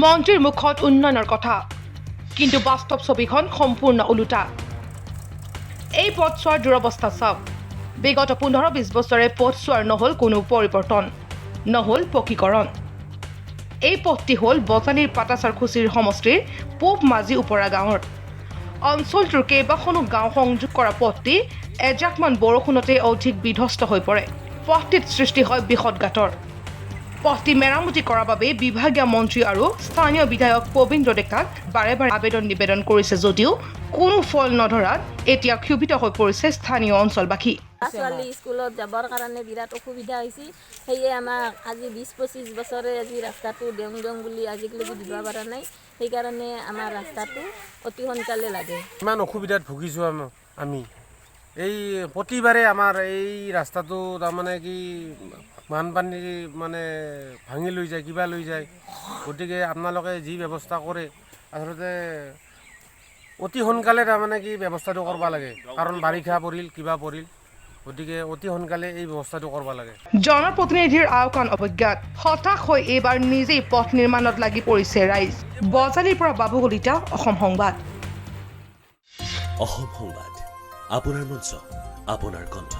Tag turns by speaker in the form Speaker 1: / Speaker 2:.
Speaker 1: মন্ত্ৰীৰ মুখত উন্নয়নৰ কথা কিন্তু বাস্তৱ ছবিখন সম্পূৰ্ণ ওলোটা এই পথছোৱাৰ দুৰৱস্থা চাওক বিগত 15-20 বছৰে পথছোৱাৰ নহল কোনো পৰিৱৰ্তন নহল পকীকৰণ এই পথটি হল বজানীৰ পাটাচাৰখুচিৰ সমষ্টিৰ পূব মাজি উপৰা গাঁৱৰ অঞ্চলটোৰ কেইবাখনো গাঁও সংযোগ কৰা পথটি এজাকমান বৰষুণতে অধিক বিধ্বস্ত হৈ পৰে পথটিত সৃষ্টি হয় বিপদগাতৰ পথটি মেৰামতি কৰাৰ বাবে বিভাগীয় মন্ত্ৰী আৰু স্থানীয় বিধায়ক পবিন্দ্ৰ ডেকাক বাৰে বাৰে আবেদন নিবেদন কৰিছে যদিও কোনো ফল নধৰাত এতিয়া ক্ষুভিত হৈ পৰিছে স্থানীয় অঞ্চলবাসী
Speaker 2: ছোৱালী স্কুলত যাবৰ কাৰণে বিৰাট অসুবিধা হৈছে সেয়ে আমাক আজি 20-25 বছৰে আজি ৰাস্তাটো দেং বুলি আজিলৈকে দিব পৰা নাই সেইকাৰণে আমাৰ ৰাস্তাটো অতি সোনকালে লাগে
Speaker 3: ইমান অসুবিধাত ভুগিছোঁ আমি এই প্ৰতিবাৰে আমাৰ এই ৰাস্তাটো তাৰমানে কি বানপানী মানে ভাঙি লৈ যায় কিবা লৈ যায় গতিকে আপোনালোকে যি ব্যৱস্থা কৰে আচলতে অতি সোনকালে তাৰমানে কি ব্যৱস্থাটো কৰিব লাগে কাৰণ বাৰিষা পৰিল কিবা পৰিল গতিকে অতি সোনকালে এই ব্যৱস্থাটো কৰিব লাগে
Speaker 1: জনপ্ৰতিনিধিৰ আওকাণ অৱজ্ঞাত হতাশ হৈ এইবাৰ নিজেই পথ নিৰ্মাণত লাগি পৰিছে ৰাইজ বজালীৰ পৰা বাবু কলিতা অসম সংবাদ
Speaker 4: আপোনাৰ মঞ্চ আপোনাৰ কণ্ঠ